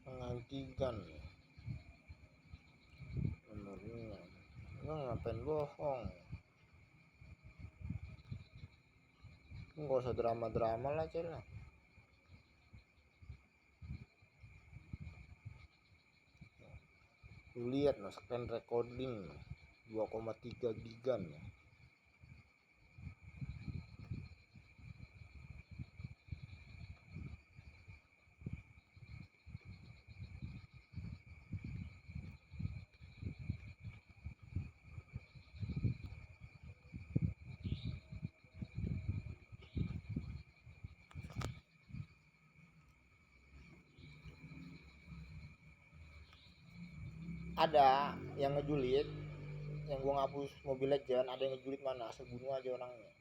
pengantikan nomornya. Lu ngapain bohong? Nggak usah drama-drama lah cel. Lu lihat no, screen recording 2,3 giga no. Ada yang ngejulit, yang gua ngapus Mobile Legend, ada yang ngejulit mana, asal bunuh aja orangnya.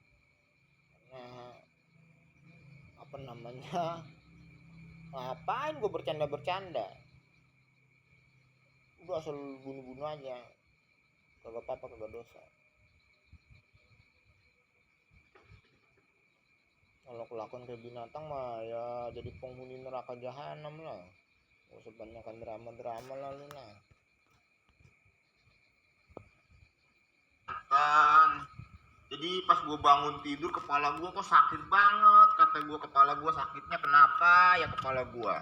Nah, apa namanya, ngapain gua bercanda udah asal bunuh aja, kagak apa-apa, kagak dosa. Kalau kelakuan kayak binatang mah ya jadi penghuni neraka jahanam lah. Gak usah banyakkan drama-drama lah lu lah. Kan jadi pas gue bangun tidur kepala gue kok sakit banget. Kata gue kepala gue sakitnya kenapa ya kepala gue.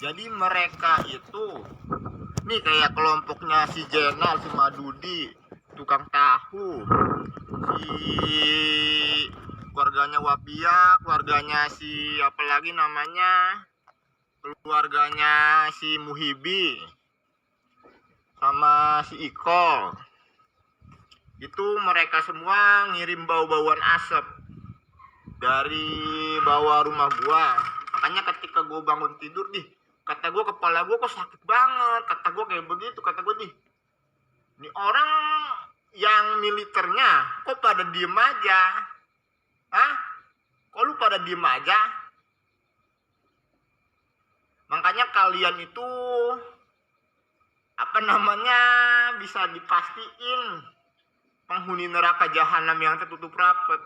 Jadi mereka itu nih kayak kelompoknya si Jenal, si Madudi, tukang tahu, si keluarganya Wapia, keluarganya si apalagi namanya, keluarganya si Muhibi sama si Iko. Itu mereka semua ngirim bau-bauan asap dari bawah rumah gua. Makanya ketika gua bangun tidur nih, kata gua kepala gua kok sakit banget, kata gua kayak begitu, kata gua nih orang yang militernya kok pada diem aja, kok lu pada diem aja? Makanya kalian itu apa namanya bisa dipastiin penghuni neraka jahanam yang tertutup rapat.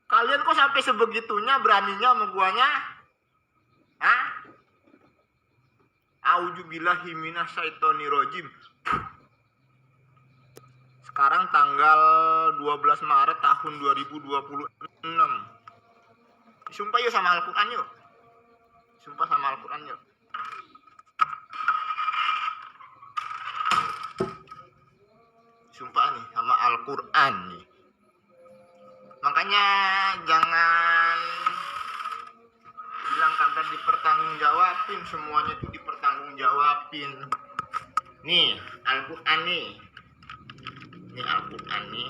Kalian kok sampai sebegitunya beraninya sama guanya? Auzubillahi minasyaitonirrajim. Sekarang tanggal 12 Maret tahun 2026. Sumpah yuk sama Al-Quran yuk. Sumpah sama Al-Quran yuk. Sumpah nih sama Al-Quran nih. Makanya jangan bilang kata dipertanggungjawabin, semuanya itu dipertanggungjawabin. Nih Al-Quran nih. Ini Al-Quran nih.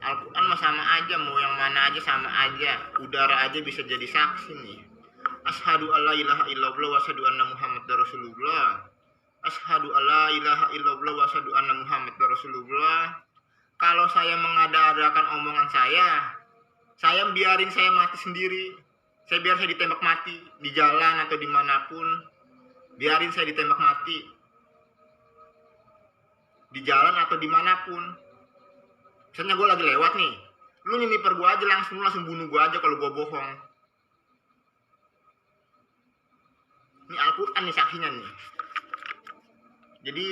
Al-Quran mah sama aja, mau yang mana aja sama aja. Udara aja bisa jadi saksi nih. Asyhadu alla ilaha illallah wa asyhadu anna Muhammadar Rasulullah. Asyhadu alla ilaha illallah wa asyhadu anna Muhammadar Rasulullah. Kalau saya mengada-adakan omongan saya biarin saya mati sendiri. Saya biar saya ditembak mati di jalan atau dimanapun. Biarin saya ditembak mati di jalan atau dimanapun. Misalnya gue lagi lewat nih, lu nyiniper gue aja langsung bunuh gue aja kalau gue bohong. Ini Al-Quran nih saksinya nih. Jadi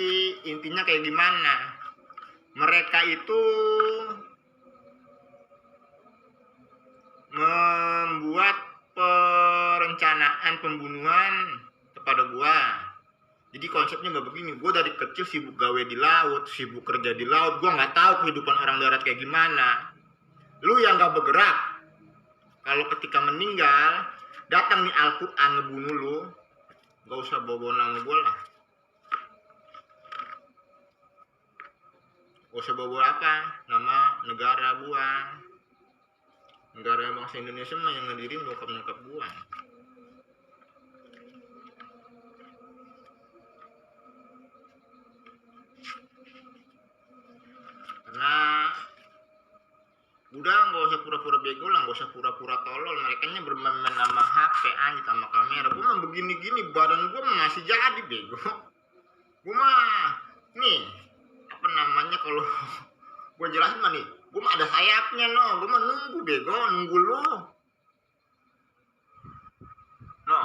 intinya kayak gimana? Mereka itu membuat perencanaan pembunuhan kepada gua. Jadi konsepnya nggak begini. Gua dari kecil sibuk gawe di laut, sibuk kerja di laut. Gua nggak tahu kehidupan orang darat kayak gimana. Lu yang nggak bergerak, kalau ketika meninggal datang nih Al-Quran ngebunuh lu, nggak usah bawa nama gua lah. Gak usah bawa apa, nama negara gua. Negara bangsa Indonesia mah yang ngedirin bokap-nyokap gua. Karena udah gak usah pura-pura bego lah, gak usah pura-pura tolol. Mereka nya bermain sama HP anjir sama kamera. Gua mah begini-gini, badan gua masih jadi bego. Gua mah nih apa namanya kalau gue jelasin mah nih, gue mah ada sayapnya no, gue mah nunggu bego, nunggu lo no.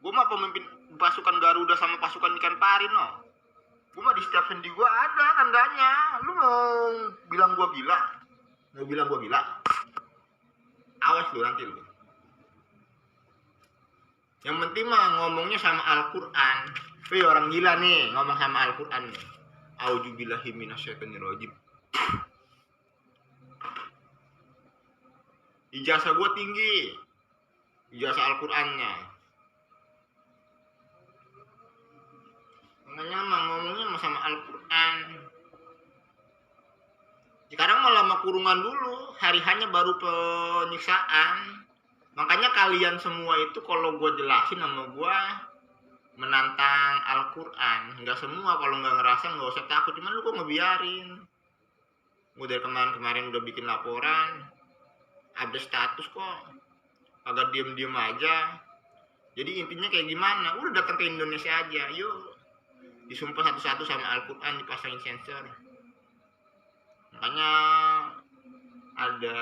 Gue mah pemimpin pasukan Garuda sama pasukan ikan pari no. Gue mah di setiap sendi gue ada tandanya. Lu mau bilang gue gila? Mau bilang gue gila? Awas lu nanti lu. Yang penting mah ngomongnya sama Al-Quran. Wih, orang gila nih ngomong sama Al-Quran nih. Auzubillahi minasyaitonirrajim. Ijazah gue tinggi. Ijazah Al-Qurannya. Makanya mah ngomongnya sama Al-Quran. Sekarang malah lama kurungan dulu. Hari-hanya baru penyiksaan. Makanya kalian semua itu kalau gue jelasin sama gue menantang Al-Quran. Nggak semua, kalau nggak ngerasa nggak usah takut. Cuman lu kok ngebiarin. Gue dari kemarin udah bikin laporan, update status kok, agak diem-diem aja. Jadi intinya kayak gimana? Udah datang ke Indonesia aja, yuk disumpah satu-satu sama Al-Quran, dipasangin sensor. Makanya ada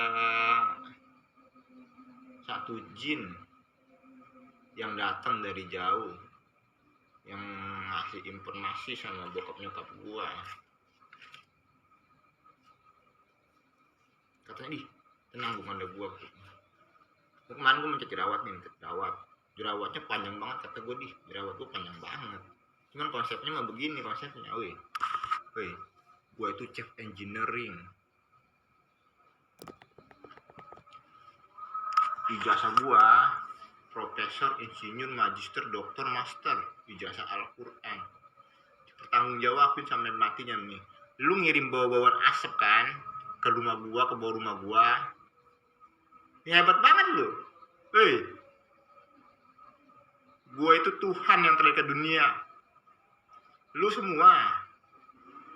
satu jin yang datang dari jauh yang ngasih informasi sama bokap nyokap gua. Katanya, tenang bukan ada gua. Kemarin gua mencet jerawat nih, jerawatnya panjang banget, kata gua, jerawat gua panjang banget. Cuman konsepnya mah begini konsepnya, weh, gua itu chief engineering. Ijazah gua profesor, insinyur, magister, doktor, master, ijazah Al-Quran. Bertanggung jawabin sampai matinya nih. Lu ngirim bawa-bawaan asap kan ke rumah gua, ke bawah rumah gua. Ya, hebat banget lu. Gua itu Tuhan yang terlihat ke dunia. Lu semua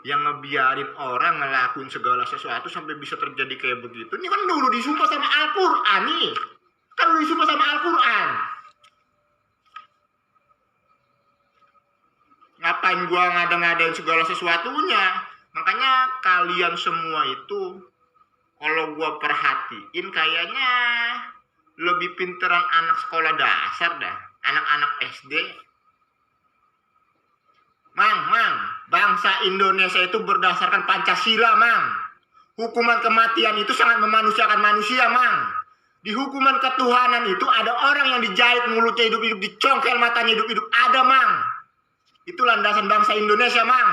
yang ngebiarin orang ngelakuin segala sesuatu sampai bisa terjadi kayak begitu. Ini kan dulu disumpah sama Al-Quran nih. Kan lu disumpah sama Al-Quran. Ngapain gua ngada-ngadain segala sesuatunya? Makanya kalian semua itu, kalau gua perhatiin kayaknya lebih pinteran anak sekolah dasar dah. Anak-anak SD. Mang, bangsa Indonesia itu berdasarkan Pancasila, Mang. Hukuman kematian itu sangat memanusiakan manusia, Mang. Di hukuman ketuhanan itu ada orang yang dijahit mulutnya hidup-hidup, dicongkel matanya hidup-hidup. Ada, Mang. Itu landasan bangsa Indonesia, Mang.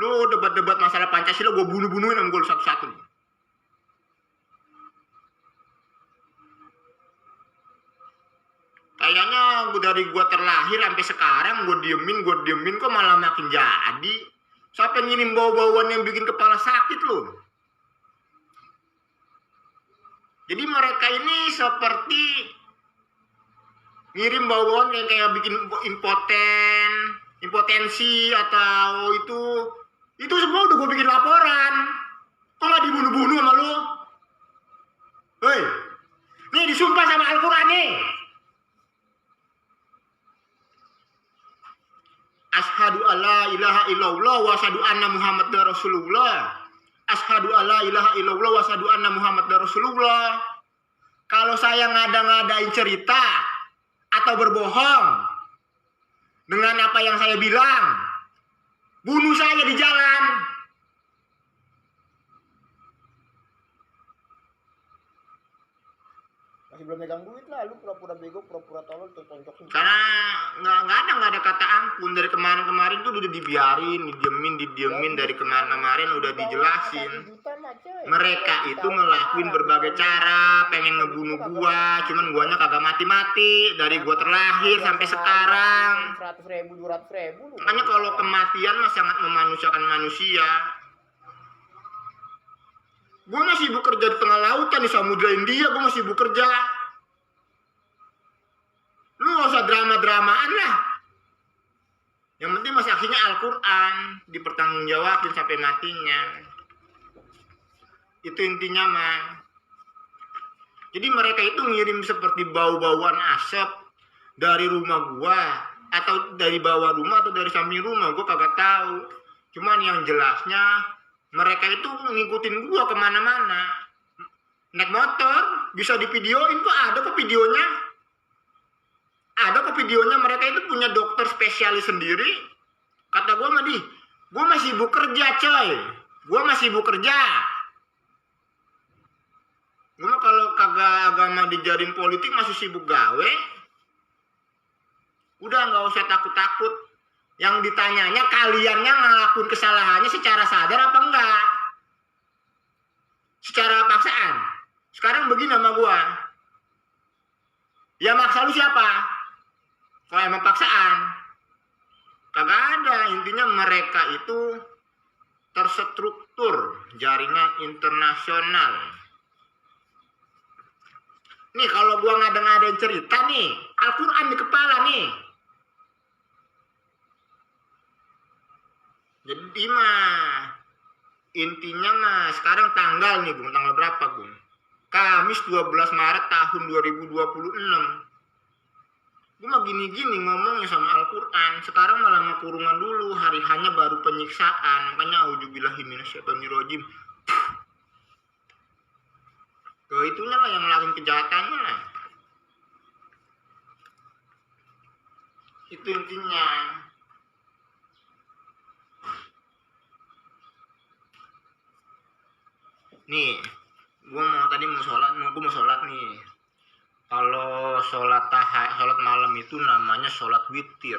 Lu debat-debat masalah Pancasila, gue bunuh-bunuhin sama gue satu-satu. Kayaknya dari gue terlahir sampai sekarang gue diemin kok malah makin jadi. Siapa yang ngirim bau-bauan yang bikin kepala sakit loh. Jadi mereka ini seperti ngirim bau-bauan yang kayak bikin impotensi atau itu semua udah gue bikin laporan. Kok gak dibunuh-bunuh sama lu? Hei, nih disumpah sama Al-Quran nih. Ashadu alla ilaha illallah wa asyhadu anna Muhammadar Rasulullah. Ashadu alla ilaha illallah wa asyhadu anna Muhammadar Rasulullah. Kalau saya ngada-ngadain cerita atau berbohong dengan apa yang saya bilang, bunuh saya di jalan. Masih belum megang duit lah, lu pura-pura bego, pura-pura tolol, tonjok. Karena nggak ada kata ampun. Dari kemarin tuh udah dibiarin, didiemin dari kemarin udah dijelasin. Mereka itu ngelakuin berbagai cara, pengen ngebunuh gua, cuman guanya kagak mati-mati dari gua terlahir sampai sekarang. 100.000, 200.000. Makanya kalau kematian mah sangat memanusiakan manusia. Gue masih bekerja di tengah lautan di Samudra India, gue masih bekerja. Lu gak usah drama-dramaan lah. Yang penting mas aksinya Al-Quran, dipertanggungjawabin sampai matinya. Itu intinya mah. Jadi mereka itu ngirim seperti bau-bauan asap dari rumah gua, atau dari bawah rumah atau dari samping rumah, gua kagak tahu. Cuman yang jelasnya mereka itu ngikutin gua kemana-mana. Naik motor, bisa divideoin kok, ada kok videonya. Ada kok videonya, mereka itu punya dokter spesialis sendiri. Kata gue mah gue masih sibuk kerja coy. Gue masih sibuk kerja. Gue mah kalau kagak agama dijadiin politik masih sibuk gawe. Udah nggak usah takut-takut. Yang ditanyanya kaliannya ngelakuin kesalahannya secara sadar apa enggak? Secara paksaan. Sekarang begini sama gue. Ya maksa lu siapa? Kalau emang paksaan. Kagak ada. Intinya mereka itu terstruktur jaringan internasional. Nih kalau gua ngada-ngadain cerita nih, Al-Quran di kepala nih. Jadi mah intinya mah sekarang tanggal nih Bung, tanggal berapa Bung? Kamis 12 Maret tahun 2026. Gue mah gini-gini ngomongnya sama Al-Quran. Sekarang malah mau kurungan dulu, hari hanya baru penyiksaan. Makanya auzubillahiminasyaitonirrajim. Tuh itunya lah yang ngelakuin kejahatannya lah. Itu intinya. Nih, gue mau sholat nih. Kalau sholat malam itu namanya sholat witir.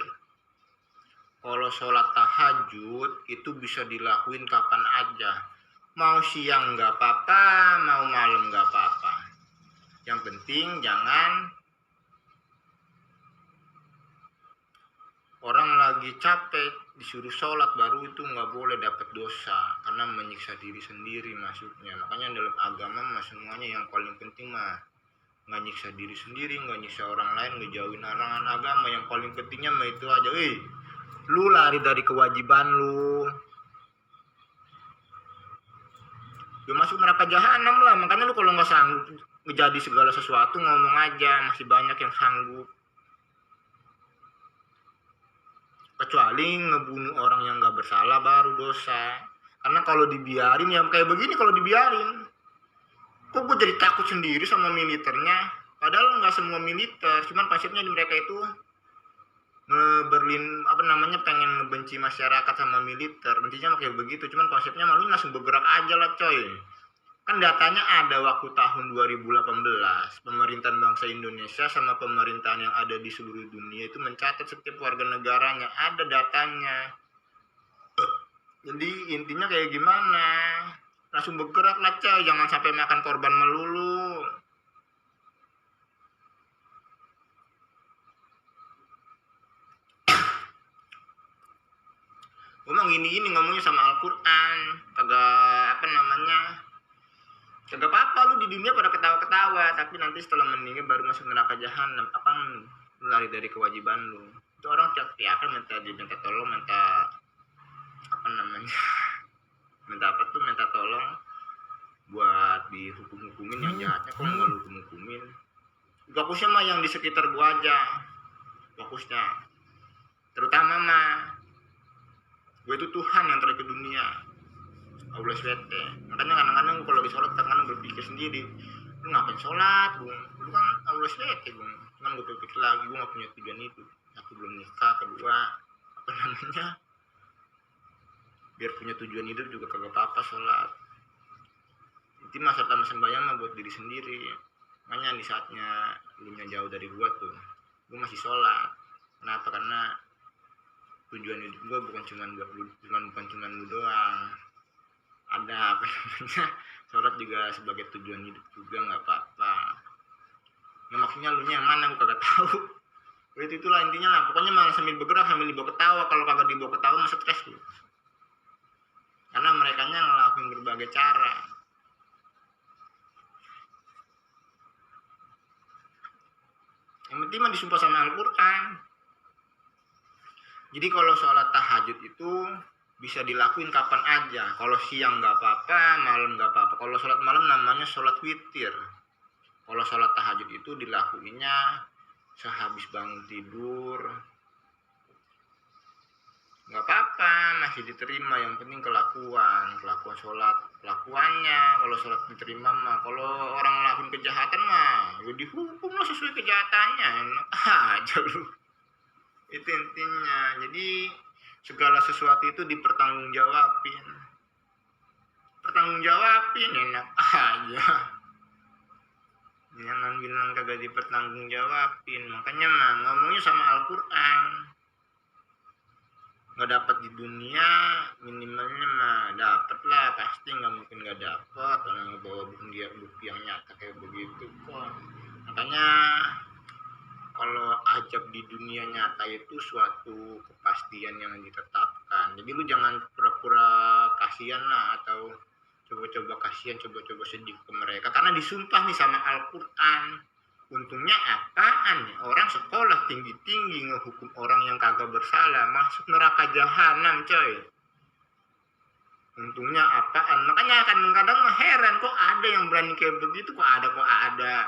Kalau sholat tahajud itu bisa dilakuin kapan aja. Mau siang nggak apa-apa, mau malam nggak apa-apa. Yang penting jangan orang lagi capek disuruh sholat baru itu nggak boleh dapat dosa, karena menyiksa diri sendiri maksudnya. Makanya dalam agama mah semuanya yang paling penting mah nggak nyiksa diri sendiri, nggak nyiksa orang lain, ngejauhin larangan agama. Yang paling pentingnya mah itu aja. Lu lari dari kewajiban lu, ya masuk neraka jahanam lah. Makanya lu kalau nggak sanggup menjadi segala sesuatu ngomong aja, masih banyak yang sanggup. Kecuali ngebunuh orang yang nggak bersalah baru dosa. Karena kalau dibiarin ya kayak begini, kalau dibiarin kok gue jadi takut sendiri sama militernya. Padahal nggak semua militer, cuman konsepnya di mereka itu pengen ngebenci masyarakat sama militer. Intinya kayak begitu, cuman konsepnya malu langsung bergerak aja lah coy. Kan datanya ada waktu tahun 2018 pemerintahan bangsa Indonesia sama pemerintahan yang ada di seluruh dunia itu mencatat setiap warga negaranya, ada datanya. Jadi intinya kayak gimana, langsung bergerak lah coy, jangan sampai makan korban melulu. Ngomong gini ngomongnya sama Al-Quran, kagak kagak apa-apa lu di dunia pada ketawa-ketawa, tapi nanti setelah meninggal baru masuk neraka jahanam. Apa lari dari kewajiban lu? Itu orang tiap-tiapkan minta tolong, minta tolong buat dihukum-hukumin yang jahatnya. Kok nggak lu hukum-hukumin? Fokusnya mah yang di sekitar gua aja, fokusnya. Terutama mah gue itu Tuhan yang terakhir ke dunia, Allah SWT. Makanya kadang-kadang kalau lagi sholat kadang-kadang berpikir sendiri, lu ngapain sholat Bung? Lu kan Allah SWT Bung. Cuman gue berpikir lagi, gue gak punya tujuan itu. Satu, belum nikah. Kedua, biar punya tujuan hidup juga kagak apa-apa sholat. Itu mah sholat sama sembahyang mah buat diri sendiri. Makanya di saatnya lu jauh dari gue tuh, gue masih sholat. Kenapa? Karena tujuan hidup gue bukan cuma lu doang. Ada sholat juga sebagai tujuan hidup juga, nggak apa-apa. Nah, maksudnya lu yang mana gue kagak tahu. Itulah intinya lah. Pokoknya malah sambil bergerak sambil dibawa ketawa. Kalau kagak dibawa ketawa mah stres lu. Karena mereka ngelakuin berbagai cara. Yang penting mah disumpah sama Al-Quran. Jadi kalau sholat tahajud itu bisa dilakuin kapan aja. Kalau siang nggak apa-apa, malam nggak apa-apa. Kalau sholat malam namanya sholat witir. Kalau sholat tahajud itu dilakuinnya sehabis bangun tidur. nggak apa-apa, masih diterima. Yang penting kelakuan sholat, kelakuannya. Kalau sholat diterima mah, kalau orang ngelakuin kejahatan mah ya dihukum lah sesuai kejahatannya. Enak aja lu. Itu intinya. Jadi segala sesuatu itu dipertanggungjawabin, enak aja. Jangan bilang kagak dipertanggungjawabin. Makanya mah ngomongnya sama Al-Quran. Nggak dapat di dunia, minimalnya mah dapat lah, pasti nggak mungkin nggak dapat orang yang bawa bukti yang nyata kayak begitu kok. Makanya kalau ajab di dunia nyata itu suatu kepastian yang ditetapkan. Jadi lu jangan pura-pura kasihan lah, atau coba-coba kasihan, coba-coba sedih ke mereka, karena disumpah nih sama Al-Quran. Untungnya apaan ya? Orang sekolah tinggi-tinggi ngehukum orang yang kagak bersalah masuk neraka jahanam, coy. Untungnya apaan? Makanya kadang-kadang mah heran, kok ada yang berani kayak begitu, kok ada.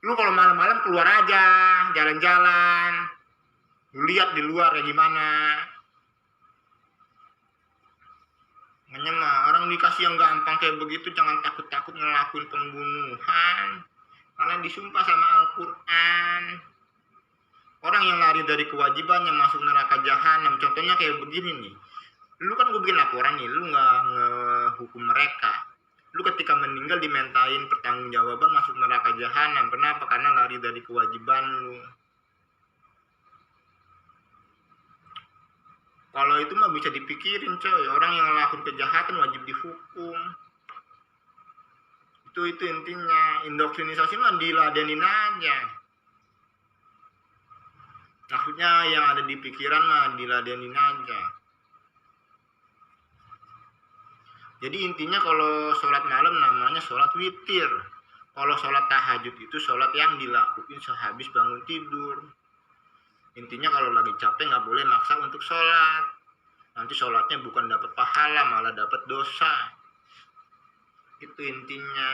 Lu kalau malam-malam keluar aja, jalan-jalan, lu lihat di luar ya gimana. Makanya mah orang dikasih yang gampang kayak begitu, jangan takut-takut ngelakuin pembunuhan. Karena disumpah sama Al-Quran. Orang yang lari dari kewajiban yang masuk neraka jahanam. Contohnya kayak begini nih. Lu kan gue bikin laporan nih, lu gak ngehukum mereka. Lu ketika meninggal dimintain pertanggungjawaban masuk neraka jahanam. Kenapa? Karena lari dari kewajiban lu. Kalau itu mah bisa dipikirin, coy. Orang yang ngelakuin kejahatan wajib dihukum. Itu intinya. Indoktrinisasi mah diladenin aja. Maksudnya yang ada di pikiran mah diladenin aja. Jadi intinya kalau sholat malam namanya sholat witir. Kalau sholat tahajud itu sholat yang dilakuin sehabis bangun tidur. Intinya kalau lagi capek nggak boleh maksa untuk sholat. Nanti sholatnya bukan dapat pahala, malah dapat dosa. Itu intinya.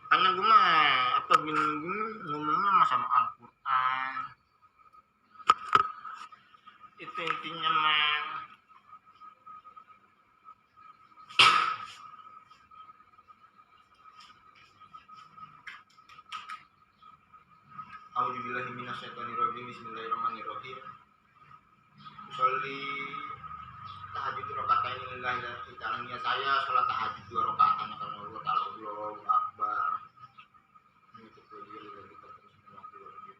Karena gue mah gini ngomongnya mah sama Al-Quran. Itu intinya mah. A'udzubillahi minasyaitonirrajim. Bismillahirrahmanirrahim. Usolli tahajud rakaatain lillahi ta'ala. Saya sholat tahajud 2 rakaat karena Allah Ta'ala. Allahu Akbar. Itu diri dari kita terus melakukan.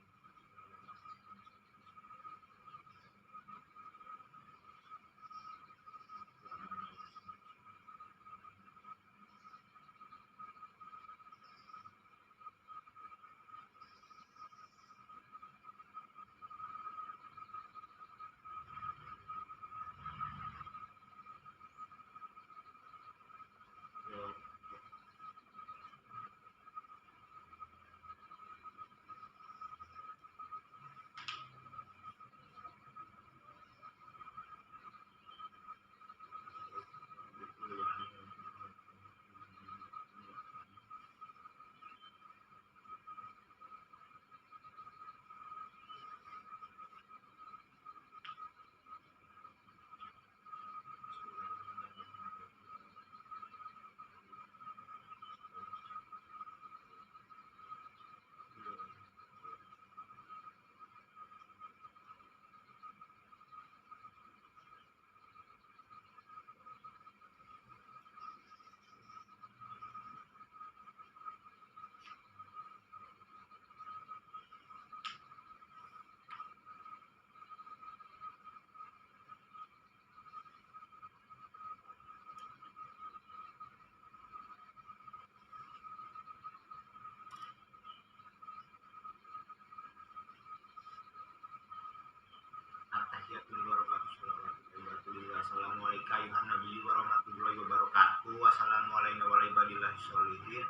Assalamualaikum warahmatullahi wabarakatuh. Wassalamualaikum warahmatullahi wabarakatuh.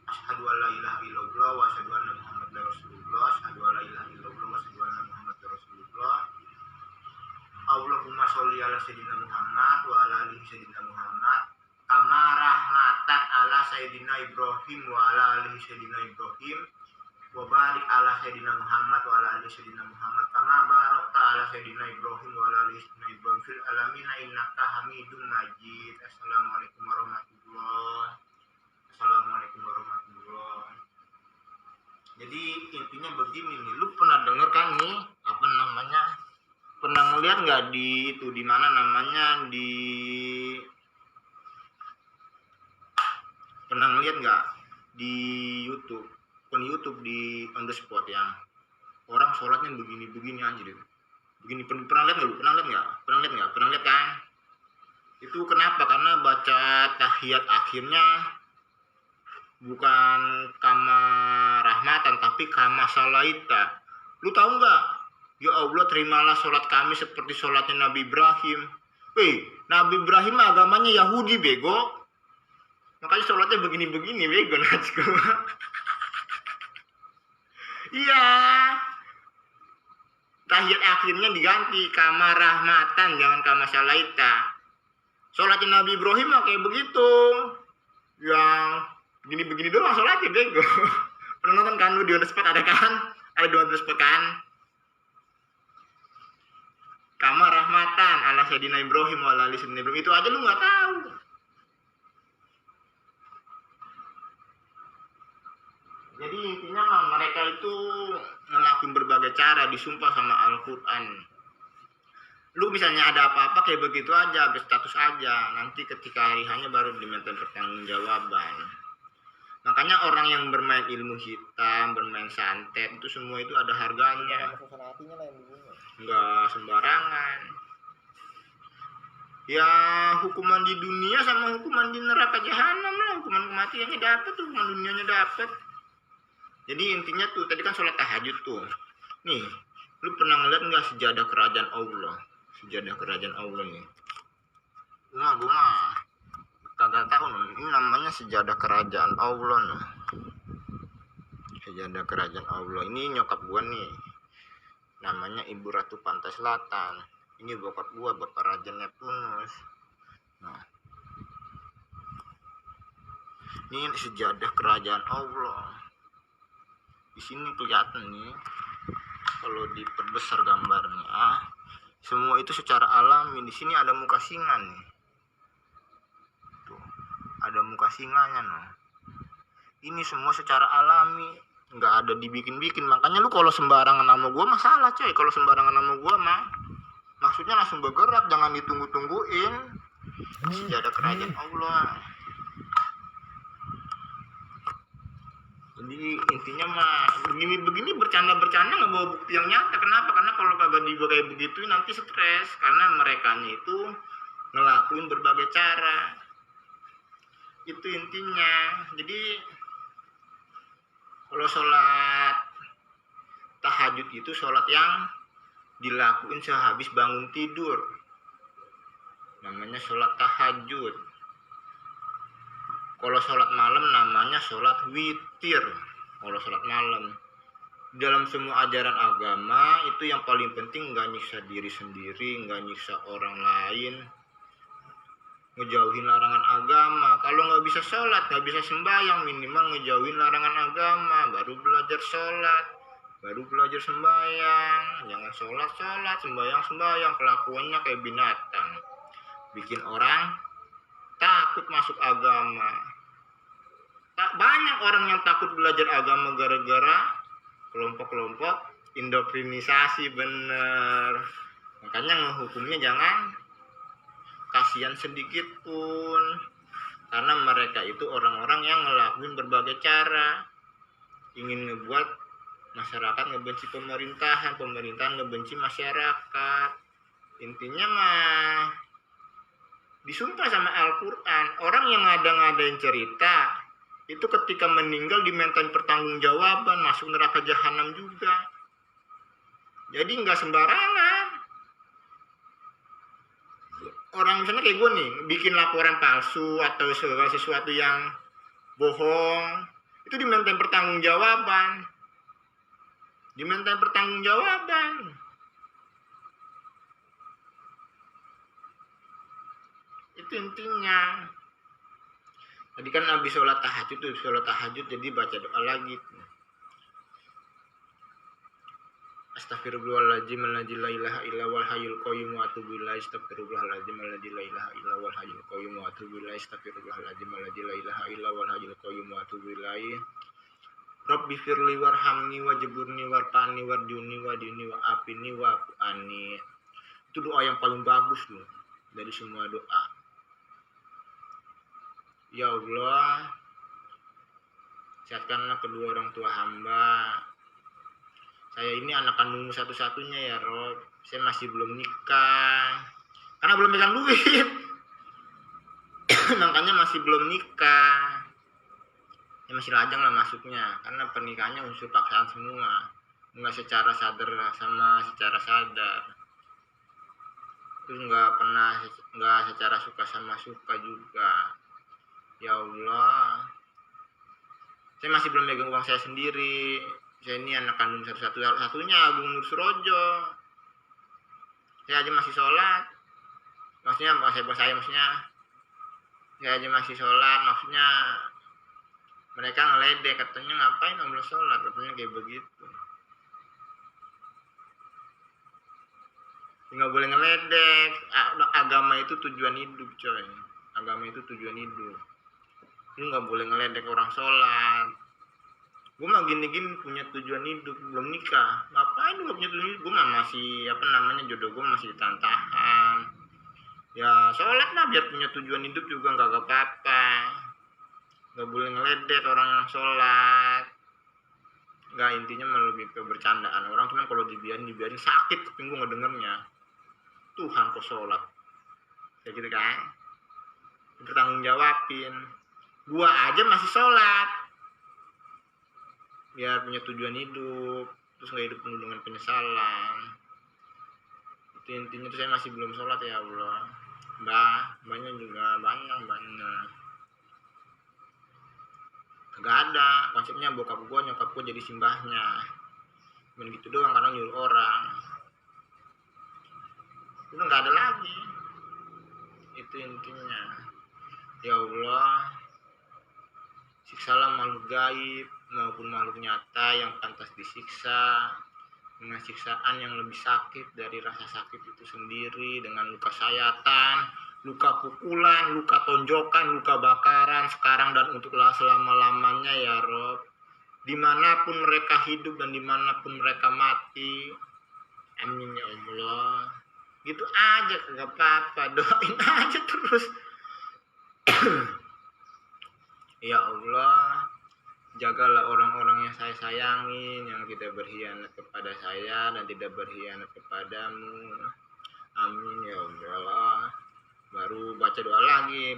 Asyhadu an la ilaha illallah wa asyhadu anna Muhammadar Rasulullah. Asyhadu an la ilaha illallah wa asyhadu anna Muhammadar Rasulullah. Allahumma sholli ala sayyidina Muhammad wa ala ali sayyidina Muhammad. Kama rahmatan ala sayyidina Ibrahim wa ala ali sayyidina Ibrahim. wa barik ala sayyidina Muhammad wa ala ali sayyidina Muhammad kama barakta ala sayyidina Ibrahim wa ala ali sayyidina Ibrahim fil alamin innaka Hamidum Majid. Assalamualaikum warahmatullahi. Jadi intinya begini nih, lu pernah denger kan nih apa namanya, pernah ngeliat nggak di itu, di mana namanya, di pernah ngeliat nggak di YouTube, bukan YouTube, di on the spot yang orang sholatnya begini anjir, begini, pernah lihat nggak lu? Pernah lihat kan? Itu kenapa? Karena baca tahiyat akhirnya bukan kama rahmatan tapi kama salaita. Lu tahu nggak? Ya Allah, terimalah sholat kami seperti sholatnya Nabi Ibrahim. Nabi Ibrahim agamanya Yahudi bego, makanya sholatnya begini bego. Najku. Iya, tahiyat akhirnya diganti kama rahmatan, jangan kama salaita. Sholatnya Nabi Ibrahim kayak begitu, yang begini doang sholatnya bego. Pernah nonton kan lu di on the spot? Ada kan? Ada di on the spot kan? Kama rahmatan ala sayyidina Ibrahim wa ala ali sayyidina Ibrahim. Itu aja lu nggak tahu. Jadi intinya mereka itu ngelakuin berbagai cara, disumpah sama Al-Quran. Lu misalnya ada apa-apa kayak begitu aja, berstatus aja, nanti ketika hari hanya baru diminta pertanggungjawaban. Makanya orang yang bermain ilmu hitam, bermain santet, itu semua itu ada harganya. Nggak sembarangan. Ya hukuman di dunia sama hukuman di neraka jahanam lah. Hukuman kematiannya dapat, hukuman dunianya dapat. Jadi intinya tuh, tadi kan sholat tahajud tuh. Nih, lu pernah ngeliat nggak sejadah kerajaan Allah? Sejadah kerajaan Allah nih. Gue mah kagak tahu nih. Ini namanya sejadah kerajaan Allah nih. Sejadah kerajaan Allah. Ini nyokap gua nih. Namanya Ibu Ratu Pantai Selatan. Ini bokap gua, Bapak Raja Neptunus. Nah, ini sejadah kerajaan Allah. Di sini kelihatan nih, kalau diperbesar gambarnya, semua itu secara alami. Di sini ada muka singa nih. Tuh, ada muka singanya noh. Ini semua secara alami, nggak ada dibikin-bikin. Makanya lu kalau sembarangan nama gua masalah coy. Kalau sembarangan nama gua mah, maksudnya langsung bergerak, jangan ditunggu-tungguin. Sejadah kerajaan Allah. Jadi intinya mah begini bercanda nggak bawa bukti yang nyata. Kenapa? Karena kalau kagak dibawa kayak begitu nanti stres, karena merekanya itu ngelakuin berbagai cara. Itu intinya. Jadi kalau sholat tahajud itu sholat yang dilakuin sehabis bangun tidur, namanya sholat tahajud. Kalau sholat malam namanya sholat witir. Kalau sholat malam, dalam semua ajaran agama itu yang paling penting nggak nyiksa diri sendiri, nggak nyiksa orang lain, ngejauhin larangan agama. Kalau nggak bisa sholat, nggak bisa sembahyang, minimal ngejauhin larangan agama, baru belajar sholat, baru belajar sembahyang. Jangan sholat, sembahyang, kelakuannya kayak binatang, bikin orang takut masuk agama. Tak banyak orang yang takut belajar agama gara-gara kelompok-kelompok indoktrinisasi, bener. Makanya ngehukumnya jangan kasihan sedikit pun, karena mereka itu orang-orang yang ngelakuin berbagai cara, ingin ngebuat masyarakat ngebenci pemerintahan ngebenci masyarakat. Intinya mah disumpah sama Al-Quran. Orang yang ngada-ngadain cerita itu ketika meninggal dimintain pertanggungjawaban, masuk neraka jahanam juga. Jadi nggak sembarangan. Orang misalnya kayak gue nih, bikin laporan palsu atau segala sesuatu yang bohong, itu dimintain pertanggungjawaban. Itu intinya. Tadi kan habis sholat tahajud jadi baca doa lagi. Astagfirullahaladzim alladzi la ilaha illa wal hayyul qayyum wa atubu ilaih. Astagfirullahaladzim alladzi la ilaha illa wal hayyul qayyum wa atubu ilaih. Astagfirullahaladzim alladzi la ilaha illa wal hayyul qayyum wa atubu ilaih. Rabbi firli warhamni wajburni wartani warjuni wadini wa apini wa ani. Itu doa yang paling bagus loh dari semua doa. Ya Allah, sehatkanlah kedua orang tua hamba. Saya ini anak kandungmu satu-satunya ya Rob. Saya masih belum nikah karena belum pegang duit. Makanya masih belum nikah. Ya masih lajang lah masuknya karena pernikahannya unsur paksaan semua, nggak secara sadar sama secara sadar. Terus nggak secara suka sama suka juga. Ya Allah, saya masih belum megang uang saya sendiri. Saya ini anak kandung satu-satunya Agung Nur Surojo. Saya aja masih sholat. Maksudnya saya aja masih sholat. Maksudnya mereka ngeledek, katanya ngapain belum sholat, katanya kayak begitu. Nggak boleh ngeledek. Agama itu tujuan hidup coy. Agama itu tujuan hidup. Lu nggak boleh ngeledek orang sholat. Gue mah gini-gini punya tujuan hidup, belum nikah. Ngapain lu gak punya tujuan hidup? Gue mah masih jodoh gue masih ditahan-tahan. Ya sholat lah biar punya tujuan hidup juga gak apa-apa. Gak boleh ngeledek orang yang sholat. Gak, intinya mah lebih ke bercandaan orang. Cuman kalau dibiarin sakit kuping gue ngedengernya. Tuhan kok sholat kayak gitu kan, bertanggung jawabin. Gue aja masih sholat biar punya tujuan hidup, terus gak hidup penuh dengan penyesalan. Itu intinya tuh saya masih belum sholat ya Allah. Banyak juga banyak. Gak ada konsepnya bokap gue nyokap gue jadi simbahnya, cuman gitu doang karena nyuruh orang. Itu gak ada lagi. Itu intinya. Ya Allah, siksalah makhluk gaib maupun makhluk nyata yang pantas disiksa dengan siksaan yang lebih sakit dari rasa sakit itu sendiri, dengan luka sayatan, luka pukulan, luka tonjokan, luka bakaran sekarang dan untuk selama-lamanya ya Rob. Dimanapun mereka hidup dan dimanapun mereka mati. Amin ya Allah. Gitu aja gak apa-apa, doain aja terus. Ya Allah, jagalah orang-orang yang saya sayangin, yang tidak berkhianat kepada saya dan tidak berkhianat kepadamu. Amin ya Allah. Baru baca doa lagi.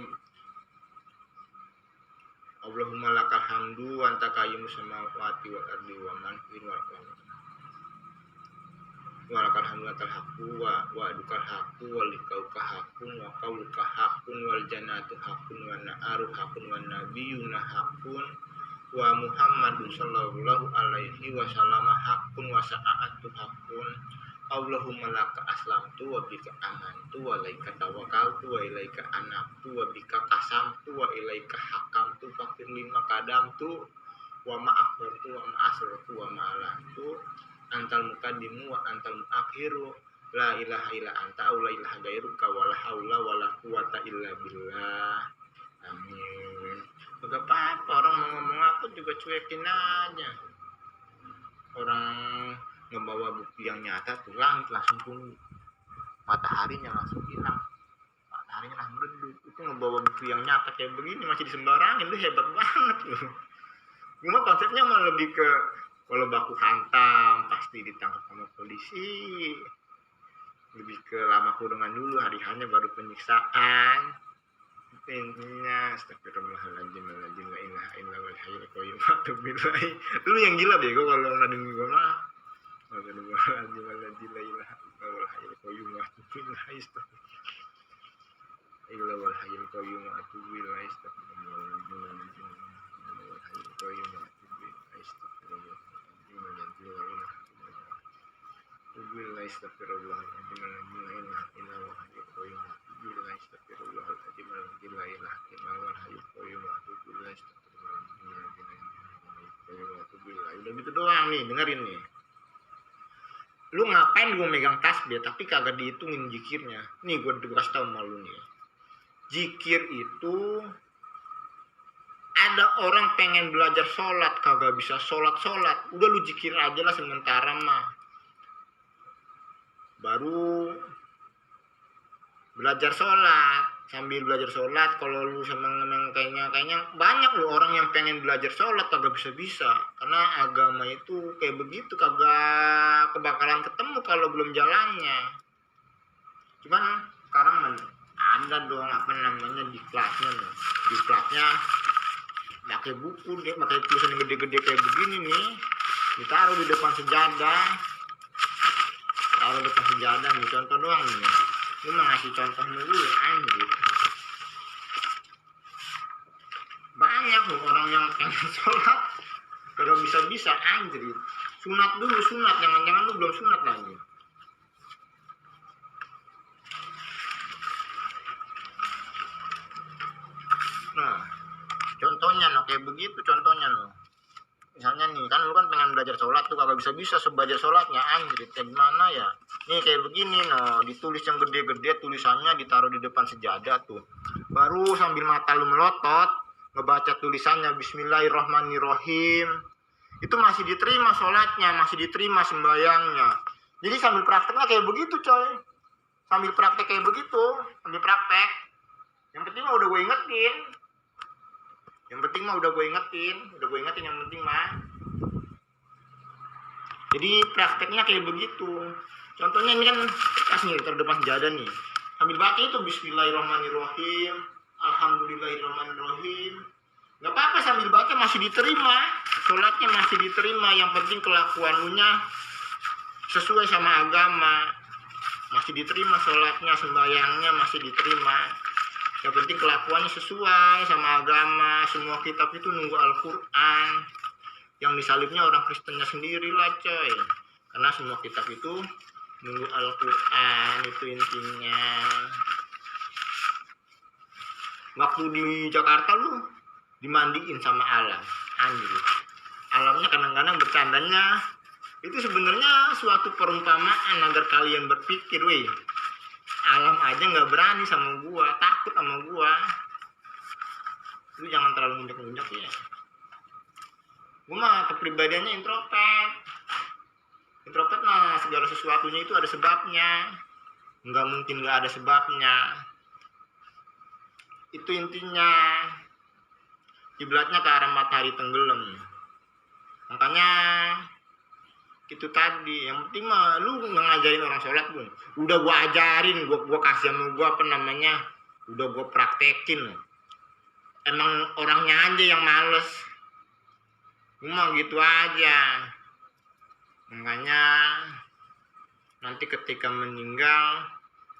Allahumma lakal hamdu wa anta qayyimus samawati wal ardi wa man fihi wa lakal hamdu atal haqqu wa adukal haqqu wa likauka haqqun wa qauluka haqqun wal jannatu haqqun wa na'aru haqqun wa nabiyyuna haqqun wa Muhammadun sallallahu alaihi wasallam haqqun wa sa'atu haqqun. Allahumma laka aslamtu wa bika amantu wa ilaika tawakkaltu wa ilaika anabtu wa bika qasamtu wa ilaika hakamtu fakir lima kadamtu wa ma'akhirtu wa ma'asratu wa ma'alantu antal muqaddimu wa antal muakhiru la ilaha illa anta wa la ilaha ghairuka wa la haula wa la quwata illa billah. Amin. Gak apa-apa, orang mau ngomong aku juga cuekin aja. Orang ngebawa bukti yang nyata tuh langit langsung tumbuh, mataharinya langsung hilang, mataharinya langsung redup. Itu ngebawa bukti yang nyata kayak begini masih disembarangin, tuh hebat banget loh. Cuma konsepnya mah lebih ke kalau baku hantam pasti ditangkap sama polisi, lebih ke lama kurungan dulu, hari-harinya baru penyiksaan. Intinya astagfirullahaladzim la ilaha illa wal hayyul qayyum wa atubu ilaih. Lu yang gila bego kalau ngadeng gua mah. Astagfirullahaladzim la ilaha illa wal hayyul qayyum wa atubu ilaih. Illa wal hayyul qayyum wa atubu ilaih. Astagfirullahaladzim wal hayyul qayyum wa atubu ilaih. Astagfirullahaladzim la astagfirullahaladzim la ilaha illa wal hayyul qayyum wa atubu ilaih. Astagfirullahaladzim la ilaha illa wal hayyul qayyum wa atubu ilaih. Astagfirullahaladzim wa atubu ilaih. Udah gitu doang nih, dengerin nih. Lu ngapain gue megang tasbih tapi kagak dihitungin zikirnya. Nih gue kasih tau sama lu nih. Zikir itu ada orang pengen belajar sholat kagak bisa sholat, udah lu zikir aja lah sementara mah, baru belajar sholat. Sambil belajar sholat, kalau lu seneng kayaknya banyak lu orang yang pengen belajar sholat kagak bisa karena agama itu kayak begitu, kagak kebakalan ketemu kalau belum jalannya. Cuman sekarang ada dong apa namanya di kelasnya pakai buku deh, pakai tulisan yang gede-gede kayak begini nih, ditaruh di depan sejadah, nih, contoh doang nih. Lu mau ngasih contoh dulu anjir. Banyak loh orang yang pengen sholat kalau bisa anjir. Sunat dulu, jangan lu belum sunat lagi. Nah, contohnya no, kayak begitu contohnya no. Misalnya nih, kan lu kan pengen belajar sholat tuh kagak bisa sebelajar sholatnya anjir. Kayak gimana ya? Nih kayak begini no, ditulis yang gede-gede, tulisannya ditaruh di depan sejadah tuh. Baru sambil mata lu melotot, ngebaca tulisannya Bismillahirrahmanirrahim. Itu masih diterima sholatnya, masih diterima sembayangnya. Jadi sambil prakteknya kayak begitu coy. Sambil praktek kayak begitu, sambil praktek. Yang penting mah udah gue ingetin. Yang penting yang penting mah. Jadi prakteknya kayak begitu. Contohnya ini kan pas nih terdepan sejadah nih. Sambil baca itu Bismillahirrahmanirrahim, Alhamdulillahirrahmanirrahim. Gak apa-apa sambil baca masih diterima. Sholatnya masih diterima. Yang penting kelakuannya sesuai sama agama. Masih diterima sholatnya, sembahyangnya masih diterima. Yang penting kelakuannya sesuai sama agama. Semua kitab itu nunggu Al-Quran. Yang disalibnya orang Kristennya sendiri lah coy. Karena semua kitab itu nunggu Al-Quran, itu intinya. Waktu di Jakarta lu dimandiin sama alam, anjir. Alamnya kadang-kadang bercandanya itu sebenarnya suatu perumpamaan agar kalian berpikir, weh, alam aja nggak berani sama gua, takut sama gua. Lu jangan terlalu nginjak-nginjak ya. Gua mah kepribadiannya introvert. Introvert mah segala sesuatunya itu ada sebabnya. Nggak mungkin nggak ada sebabnya. Itu intinya. Kiblatnya ke arah matahari tenggelam. Makanya itu tadi, yang penting mah lu ngajarin orang sholat pun udah gua ajarin, gua kasih sama gua apa namanya, udah gua praktekin. Emang orangnya aja yang males, gua mah gitu aja. Makanya nanti ketika meninggal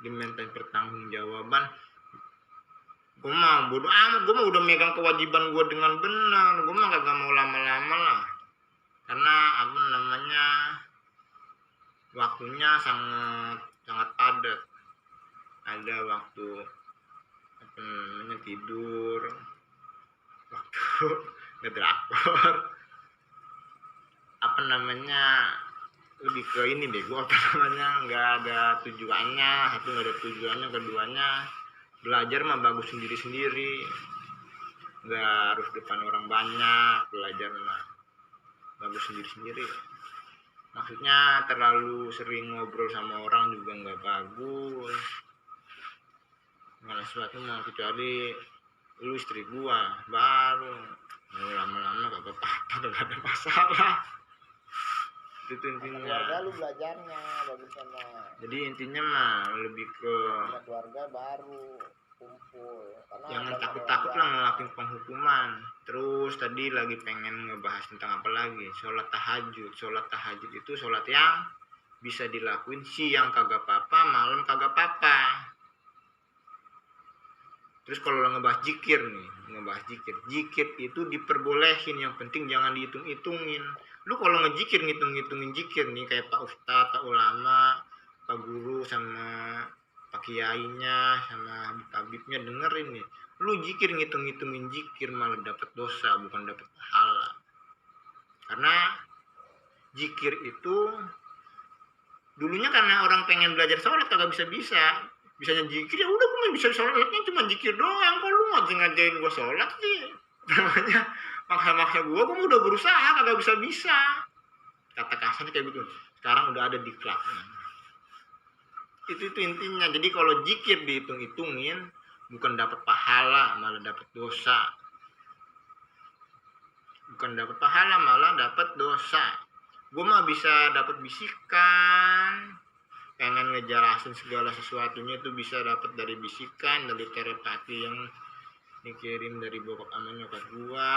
dimintain pertanggungjawaban, gua mah bodo amat, gua mah udah megang kewajiban gua dengan benar, gua mah kagak mau lama-lama lah. Karena apa namanya, waktunya sangat padat. Ada waktu apa namanya tidur, waktu ngedrakor, apa namanya lebih ke ini deh, gua apa namanya nggak ada tujuannya. Satu nggak ada tujuannya, keduanya belajar mah bagus sendiri-sendiri, nggak harus depan orang banyak. Belajar mah bagus sendiri-sendiri. Maksudnya terlalu sering ngobrol sama orang juga nggak bagus. Segala sesuatu mah kecuali lu istri gua baru mau lama-lama kagak apa-apa, kagak ada masalah. Itu intinya. Keluarga lu belajarnya bagus sama. Jadi intinya mah lebih ke keluarga baru kumpul. Karena jangan takut-takut lah ngelakuin penghukuman. Terus tadi lagi pengen ngebahas tentang apa lagi? Sholat tahajud. Sholat tahajud itu sholat yang bisa dilakuin siang kagak apa-apa, malam kagak apa-apa. Terus kalau ngebahas zikir nih, zikir itu diperbolehin, yang penting jangan dihitung-hitungin. Lu kalau ngezikir ngitung-ngitungin zikir nih kayak Pak Ustadz, Pak Ulama, Pak Guru sama Pak Kiainya sama Habib-habibnya dengerin nih. Lu zikir ngitung-ngitungin zikir malah dapat dosa, bukan dapat pahala. Karena zikir itu Dulunya karena orang pengen belajar sholat kagak bisa bisanya zikir, ya udah gue bisa sholatnya cuma zikir doang. Kok lu ngajarin gue sholat sih? Namanya maksa-maksa gue udah berusaha kagak bisa. Kata kasarnya kayak gitu. Sekarang udah ada diklatnya. Itu intinya. Jadi kalau zikir dihitung-hitungin, bukan dapat pahala, malah dapat dosa. Bukan dapat pahala, malah dapat dosa. Gue mah bisa dapat bisikan, pengen ngejelasin segala sesuatunya itu bisa dapat dari bisikan, dari telepati yang dikirim dari bokap sama nyokap gue.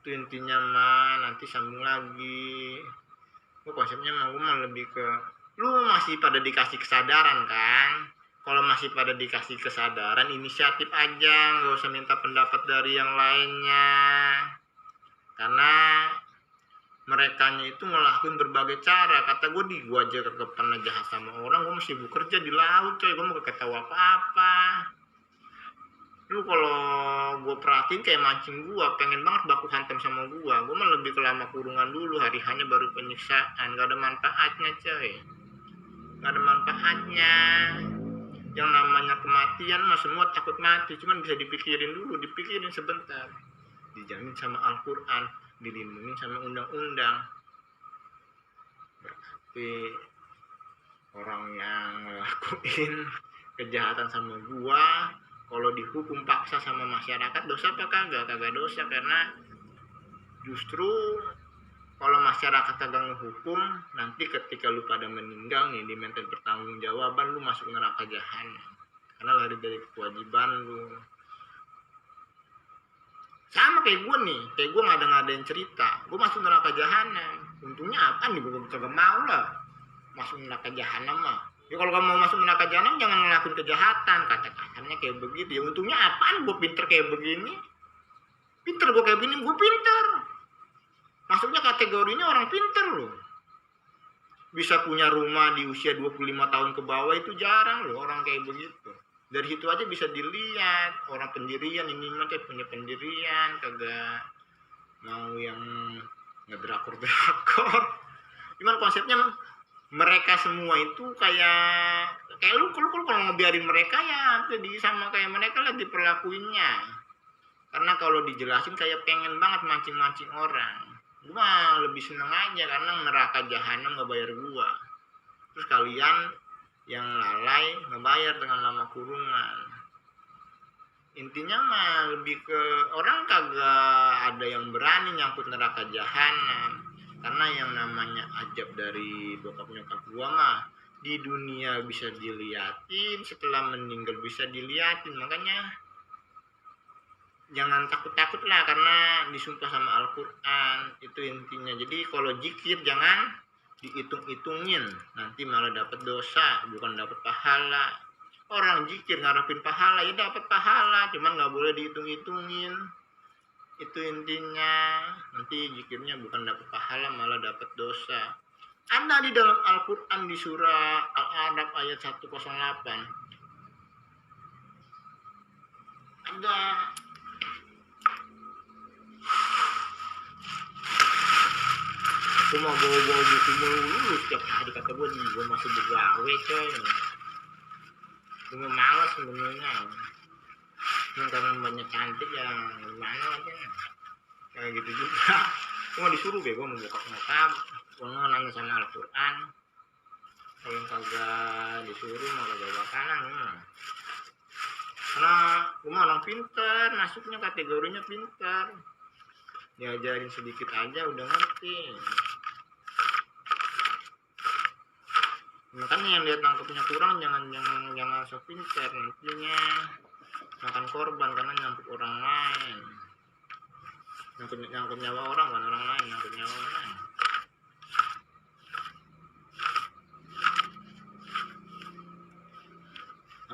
Itu intinya mah. Nanti sambung lagi. Gue konsepnya mah gue mah lebih ke lu masih pada dikasih kesadaran kan. Kalau masih pada dikasih kesadaran, inisiatif aja, nggak usah minta pendapat dari yang lainnya. Karena merekanya itu ngelakuin berbagai cara. Kata gue gue aja kagak pernah jahat sama orang, gue masih bekerja di laut coy, gue mau kagak tahu apa-apa. Lu kalau gue perhatiin kayak mancing gue, pengen banget baku hantam sama gue mah lebih ke lama kurungan dulu, hari hanya baru penyiksaan. Gak ada manfaatnya coy, gak ada manfaatnya. Yang namanya kematian mah semua takut mati, cuman bisa dipikirin dulu, dipikirin sebentar. Dijamin sama Al-Quran, dilindungi sama undang-undang. Berarti orang yang ngelakuin kejahatan sama gua, kalau dihukum paksa sama masyarakat dosa apa kagak? Kagak dosa, karena justru kalau masyarakat kagak ngehukum, nanti ketika lu pada meninggal nih, diminta pertanggungjawaban, lu masuk neraka jahanam karena lari dari kewajiban lu. Sama kayak gue nih, kayak gue ngadain cerita, gue masuk neraka jahanam. Untungnya apa nih, gue kagak mau lah masuk neraka jahanam mah. Ya kalau kamu mau masuk neraka jahanam jangan ngelakuin kejahatan, kata-katanya kayak begitu. Ya untungnya apaan gue pinter kayak begini? Pinter gue kayak begini, gue pinter. Masuknya kategorinya orang pinter loh. Bisa punya rumah di usia 25 tahun ke bawah itu jarang loh orang kayak begitu. Dari situ aja bisa dilihat orang pendirian, ini mah punya pendirian, kagak mau yang ngedrakor. Cuman konsepnya mereka semua itu kayak lu kalau ngebiarin mereka ya jadi sama kayak mereka lah diperlakuinnya. Karena kalau dijelasin kayak pengen banget mancing-mancing orang. Gua lebih seneng aja karena neraka jahanam nggak bayar gua. Terus kalian yang lalai ngebayar dengan lama kurungan. Intinya mah lebih ke orang kagak ada yang berani nyangkut neraka jahanam. Karena yang namanya ajab dari bokap nyokap gua mah di dunia bisa diliatin, setelah meninggal bisa diliatin. Makanya jangan takut-takut lah karena disumpah sama Al-Quran. Itu intinya. Jadi kalau zikir jangan dihitung-hitungin, nanti malah dapat dosa, bukan dapat pahala. Orang zikir ngarepin pahala, ya dapat pahala, cuman nggak boleh dihitung-hitungin. Itu intinya. Nanti zikirnya bukan dapat pahala, malah dapat dosa. Ada di dalam Al-Quran di surah Al-A'raf ayat 108. Ada. Gue mau bawa-bawa buku mulu setiap hari, kata gue masih begawe coy. Gue malas sebenarnya. Karena banyak cantik ya gimana aja. Kayak gitu juga. Gue disuruh gue mau buka makam. Gue mau nanya sama Al-Quran. Kalau kagak disuruh mau kagak bakalan. Karena gue mah orang pinter, masuknya kategorinya pinter. Diajarin sedikit aja udah ngerti. Makanya yang lihat nangkepnya kurang jangan sok pinter, nantinya makan korban karena nyangkut orang lain. Nyangkut nyawa orang, bukan orang lain, nyangkut nyawa orang.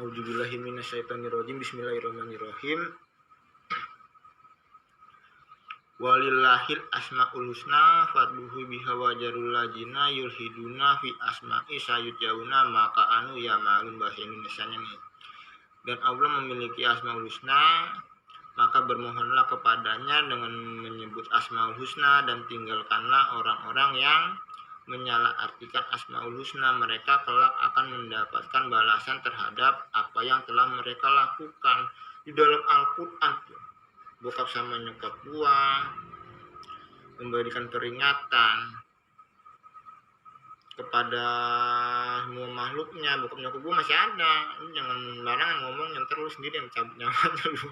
A'udzubillahi minasyaitonirrajim. Bismillahirrahmanirrahim. Walillahil asmaul husna fadluhu biha wajarul lajina yulhiduna fi asma'i sayutyauna maka anu ya ma'alun bahasa Indonesianya nih. Dan Allah memiliki asmaul husna, maka bermohonlah kepadanya dengan menyebut asmaul husna dan tinggalkanlah orang-orang yang menyalahartikan Asmaul Husna, mereka kelak akan mendapatkan balasan terhadap apa yang telah mereka lakukan. Di dalam Al-Quran tuh, bokap sama nyokap gua memberikan peringatan kepada semua makhluknya. Bokap nyokap gua masih ada, ini jangan barangan ngomong, yang terus sendiri yang cabut nyawanya lu.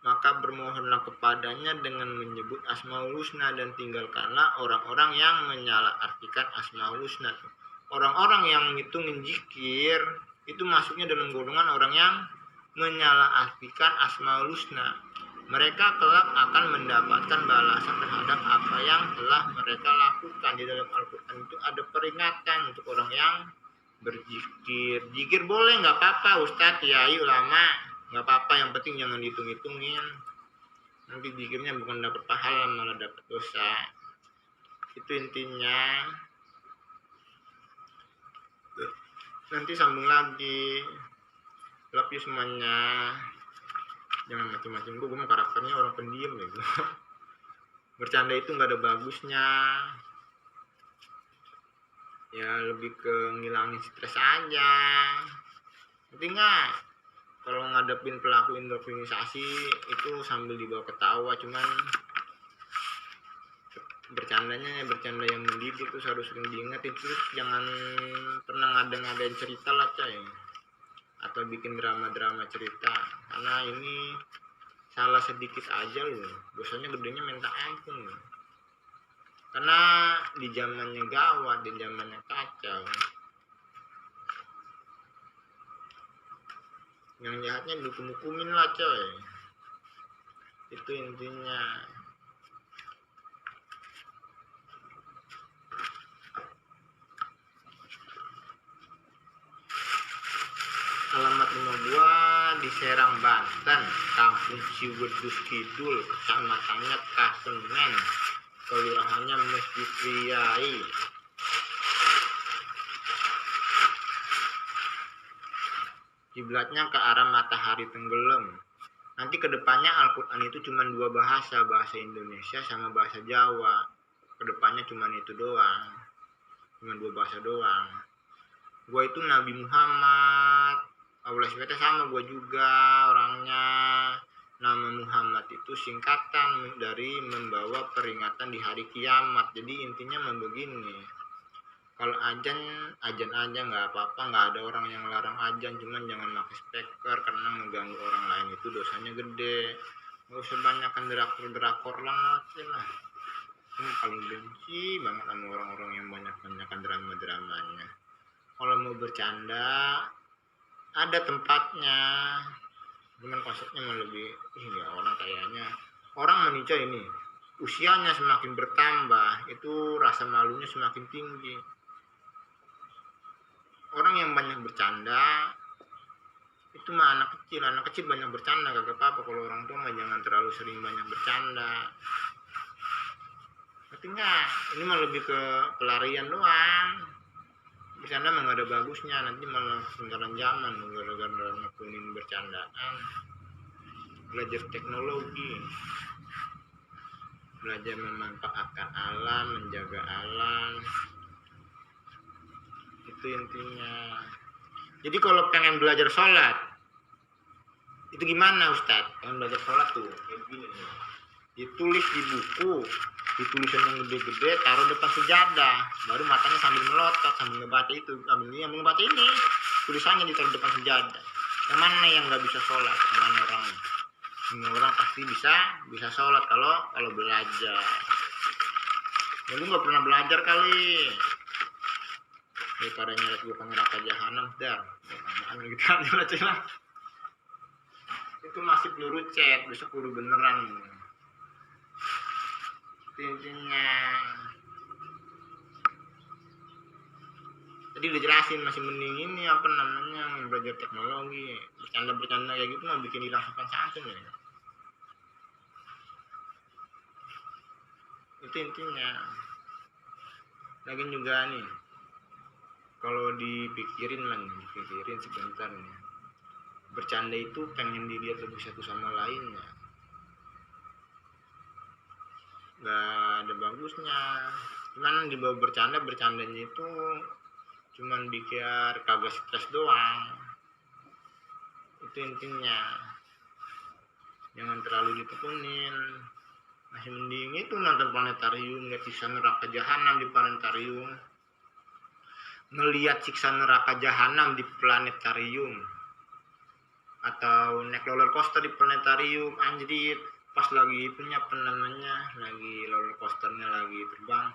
Maka bermohonlah kepadanya dengan menyebut Asmaul Husna, dan tinggalkanlah orang-orang yang menyalahartikan Asmaul Husna. Orang-orang yang ngitungin zikir itu masuknya dalam golongan orang yang menyalahartikan Asmaul Husna. Mereka kelak akan mendapatkan balasan terhadap apa yang telah mereka lakukan. Di dalam Al-Quran itu ada peringatan untuk orang yang berzikir. Zikir boleh, nggak apa-apa Ustadz, kiai, ulama, nggak apa-apa, yang penting jangan dihitung-hitungin, nanti zikirnya bukan dapat pahala malah dapat dosa. Itu intinya. Nanti sambung lagi. Love you semuanya, jangan macam-macam. Gue mau karakternya orang pendiam ya. Bercanda itu nggak ada bagusnya, ya lebih ke ngilangin stres aja. Ngerti nggak? Kalau ngadepin pelaku indoktrinisasi itu sambil dibawa ketawa, cuman bercandanya bercanda yang mendidik itu harus sering diingetin. Terus jangan pernah ngadain cerita lah coy, atau bikin drama-drama cerita, karena ini salah sedikit aja loh dosanya gedenya minta ampun loh. Karena di zamannya gawat, di zamannya kacau, yang jahatnya dihukum-hukumin lah coy. Itu intinya. Alamat rumah gua di Serang, Banten, Kampung Ciwedus Kidul, kecamatannya Kasemen, kelurahannya Masjid Priai. Kiblatnya ke arah matahari tenggelam. Nanti kedepannya Al-Quran itu cuma dua bahasa, bahasa Indonesia sama bahasa Jawa. Kedepannya cuma itu doang, cuma dua bahasa doang. Gua itu Nabi Muhammad, Allah SWT sama gua juga orangnya. Nama Muhammad itu singkatan dari membawa peringatan di hari kiamat. Jadi intinya begini, kalau ajan aja nggak apa-apa, nggak ada orang yang larang ajan, cuman jangan pakai speaker karena mengganggu orang lain, itu dosanya gede. Nggak usah banyakkan drakor lah. Ini paling benci banget sama orang-orang yang banyak-banyakan drama-dramanya. Kalau mau bercanda ada tempatnya, cuman konsepnya mah lebih ya orang kayaknya orang menikah ini usianya semakin bertambah, itu rasa malunya semakin tinggi. Orang yang banyak bercanda itu mah anak kecil banyak bercanda kagak apa-apa. Kalau orang tua mah jangan terlalu sering banyak bercanda. Ngerti nggak? Ini mah lebih ke pelarian doang. Bercanda mah nggak ada bagusnya, nanti malah ketinggalan zaman gara-gara ngekunin bercandaan. Belajar teknologi, belajar memanfaatkan alam, menjaga alam, itu intinya. Jadi kalau pengen belajar sholat itu gimana Ustadz? Pengen belajar sholat tuh kayak gini nih, ditulis di buku, ditulisan yang gede-gede, taruh depan sejadah, baru matanya sambil melotot, sambil ngebaca itu, sambil ngebaca ini, tulisannya ditaruh depan sejadah. Yang mana yang nggak bisa sholat? Yang mana orang? Semua orang pasti bisa sholat kalau belajar. Ya lu nggak pernah belajar kali, daripada nyeret gue ke neraka jahanam dar. Gitu aja. Itu masih peluru cet, besok peluru beneran. Intinya tadi udah jelasin, masih mending ini apa namanya belajar teknologi. Bercanda kayak gitu mah bikin hilang sopan santun ya. Itu intinya. Lagian juga nih, kalau dipikirin sebentar nih, bercanda itu pengen dilihat lebih satu sama lainnya, nggak ada bagusnya. Cuman dibawa bercandanya itu cuman biar kagak stres doang. Itu intinya. Jangan terlalu ditekunin. Masih mending itu nonton planetarium, lihat siksa neraka jahanam di planetarium. Ngelihat siksa neraka jahanam di planetarium. Atau naik roller coaster di planetarium, anjir. Pas lagi itunya lagi roller coasternya lagi terbang.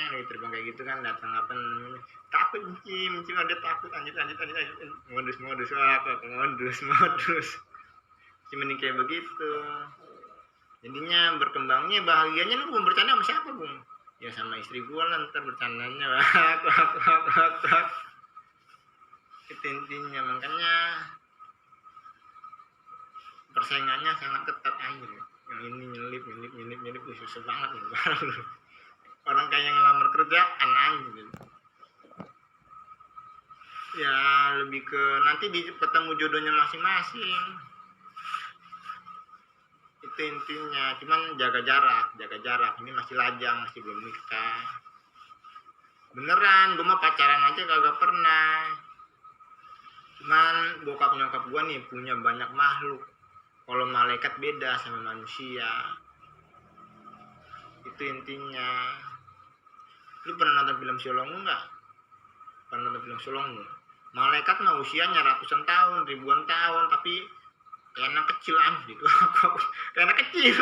Lagi terbang kayak gitu kan, datang apa namanya, takut mencim ada takut, anjir modus cuman kayak begitu. Jadinya berkembangnya bahagianya lu mau bercanda sama siapa, Bung? Ya sama istri gua lah ntar bercandanya. Itu intinya. Makanya persaingannya sangat ketat anjir. Yang ini nyelip susah banget nih. Orang kayak ngelamar kerjaan anjir. Ya lebih ke nanti ketemu jodohnya masing-masing. Itu intinya. Cuman jaga jarak. Ini masih lajang, masih belum nikah. Beneran, gue mah pacaran aja kagak pernah. Cuman bokap nyokap gue nih punya banyak makhluk. Kalau malaikat beda sama manusia. Itu intinya. Lu pernah nonton film Sulongu nggak? Pernah nonton film Sulongu? Malaikat mah usianya ratusan tahun, ribuan tahun, tapi kayak anak kecil anjir. Kayak anak kecil.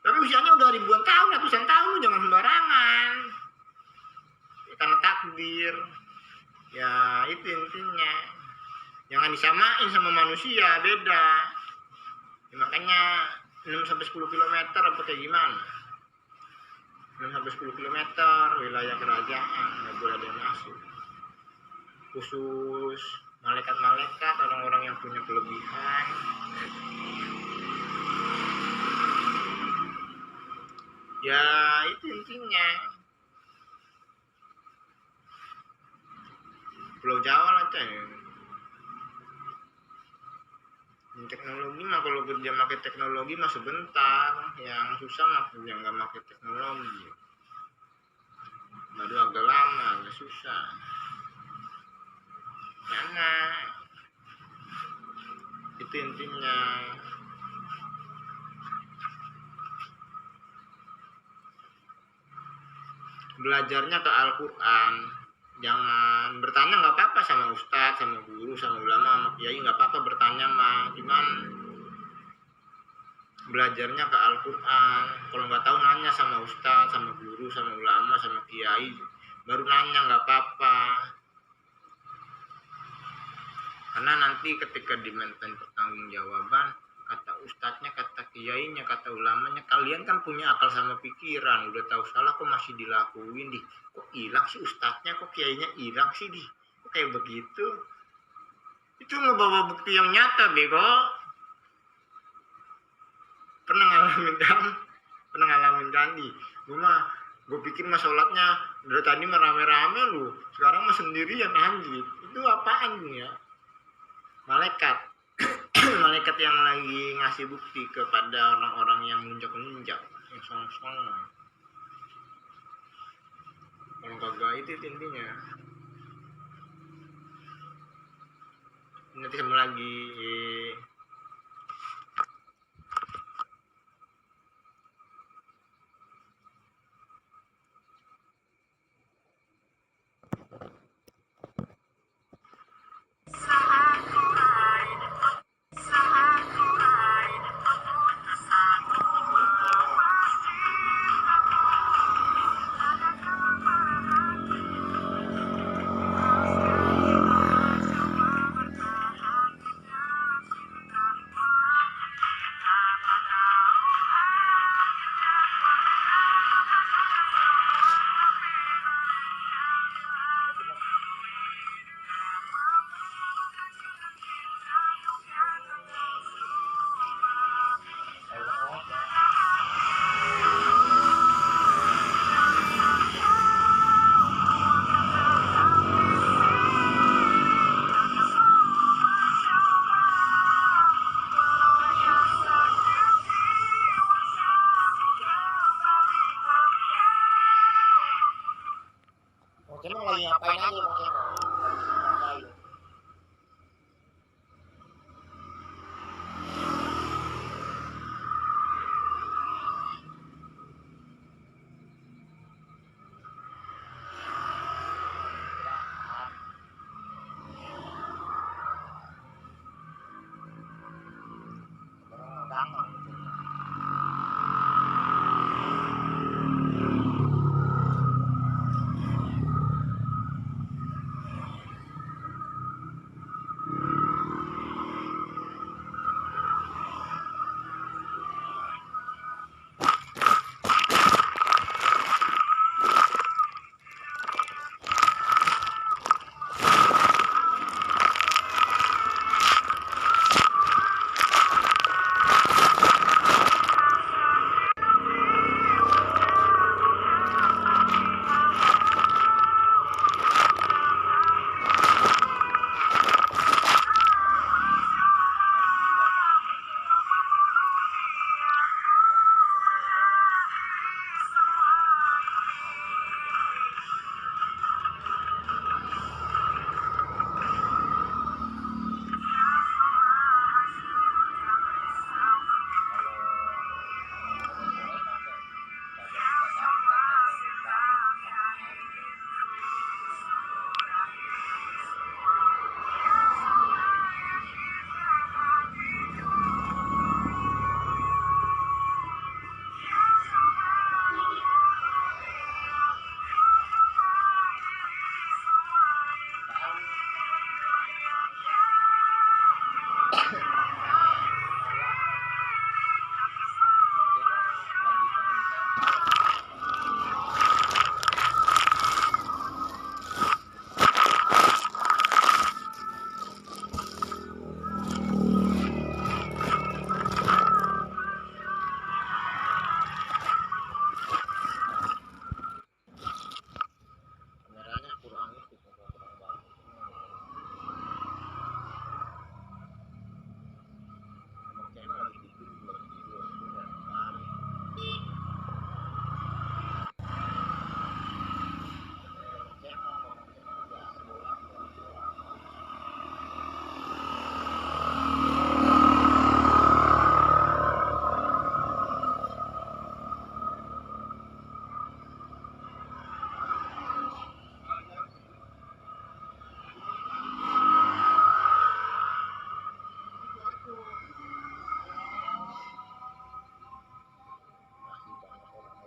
Tapi usianya udah ribuan tahun, ratusan tahun, lu jangan sembarangan. Ya, karena takdir. Ya itu intinya. Jangan disamain sama manusia, beda. Ya, makanya 6-10 km apa kayak gimana? 6-10 km wilayah kerajaan nggak boleh ada yang masuk. Khusus malaikat-malaikat, orang-orang yang punya kelebihan. Ya itu intinya. Pulau Jawa lah coy. Teknologi mah kalau kerja pakai teknologi mah sebentar. Yang susah mah yang nggak pakai teknologi. Baru agak lama, agak susah. Karena itu intinya. Belajarnya ke Al-Quran. Jangan bertanya nggak apa-apa sama ustadz, sama guru, sama ulama, sama kiai nggak apa-apa bertanya mah. Cuman belajarnya ke Al-Quran. Kalau nggak tahu nanya sama ustadz, sama guru, sama ulama, sama kiai. Baru nanya nggak apa-apa. Karena nanti ketika dimintain pertanggungjawaban, kata ustadznya, kata kiainya, kata ulamanya, kalian kan punya akal sama pikiran, udah tahu salah kok masih dilakuin di. Kok hilang sih ustadznya, kok kiainya hilang sih di. Kok kayak begitu? Itu ngebawa bukti yang nyata, bego. Pernah ngalamin kan di. Gue pikir mah sholatnya dari tadi mah rame-rame lu, sekarang mah sendirian anjir. Itu apaan ya? Malaikat. Malaikat yang lagi ngasih bukti kepada orang-orang yang nunjak-nunjak, yang songong-songong. Kalau kagak itu intinya. Nanti ketemu lagi. Cemong lagi ngapain aja Bang Cemong? Ngapain? Kangen. Kameranya kurang itu, kurang bagus. Bang Cemong lagi tidur. Masih banyak orang-orang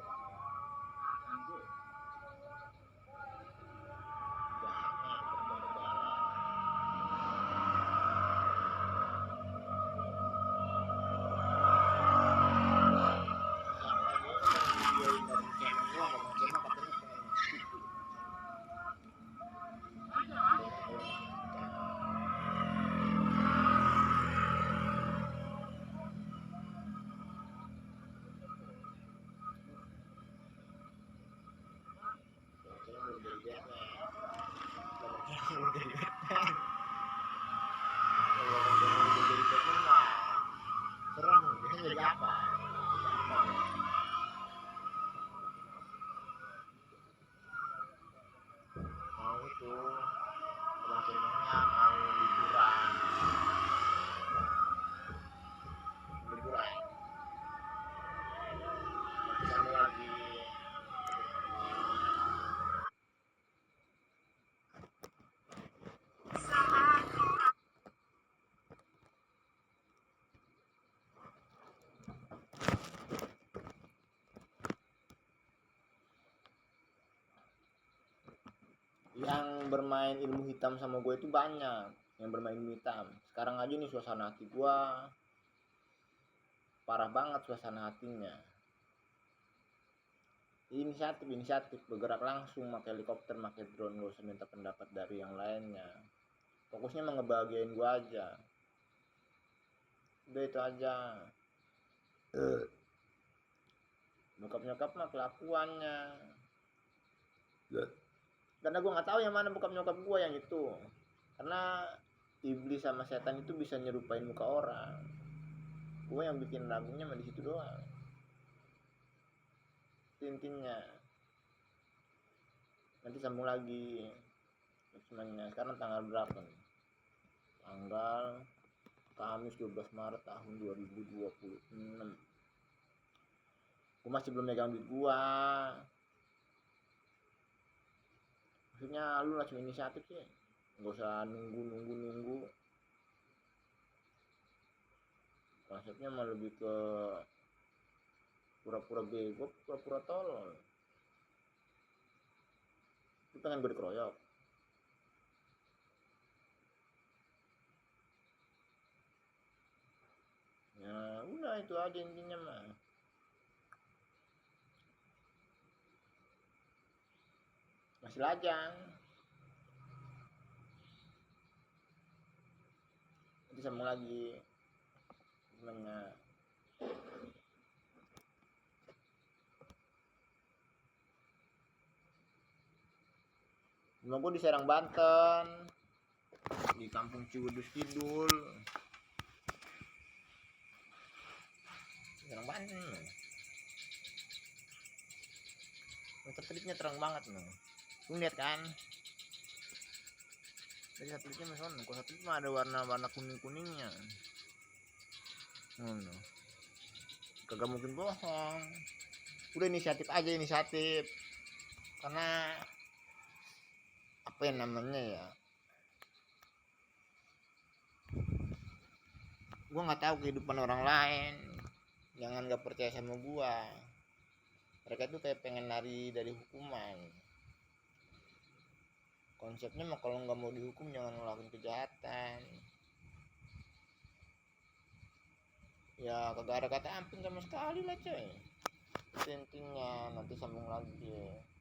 jahatnya di Kertanegara. Serem, biasanya jadi apa? Mau itu, Bang Cemongnya mau liburan. Liburan. Nanti kami lagi yang bermain ilmu hitam sama gue itu banyak, yang bermain ilmu hitam. Sekarang aja nih suasana hati gue parah banget, suasana hatinya. Inisiatif bergerak langsung, pakai helikopter, pakai drone, gak usah minta pendapat dari yang lainnya. Fokusnya emang ngebahagiain gue aja, udah itu aja. Bokap-nyokap mah kelakuannya, karena gue nggak tahu yang mana bokap-nyokap gue yang itu, karena iblis sama setan itu bisa nyerupain muka orang. Gue yang bikin ragunya mah di situ doang. Intinya Nanti sambung lagi. Sebenarnya sekarang tanggal berapa nih? Tanggal Kamis 12 Maret tahun 2026. Gue masih belum megang duit gua. Maksudnya lu langsung inisiatif sih, nggak usah nunggu. Konsepnya mah lebih ke pura-pura bego, pura-pura tolol. Lu pengen gue dikeroyok? Ya udah, itu aja intinya mah. Masih lajang. Nanti sambung lagi. Gimana? Rumah gue di Serang, Banten, di kampung Ciwidus Kidul, Serang, Banten. Satelitnya terang banget nih. Lu lihat kan? Dari satelitnya mas Ono, kalau satelit mah ada warna kuning-kuningnya. Kagak mungkin bohong. Udah inisiatif aja, inisiatif. Karena apa yang namanya ya, gua nggak tahu kehidupan orang lain. Jangan nggak percaya sama gua. Mereka tuh kayak pengen lari dari hukuman. Konsepnya mah kalau nggak mau dihukum jangan ngelakuin kejahatan. Ya kagak ada kata ampun sama sekali lah coy. Intinya nanti sambung lagi.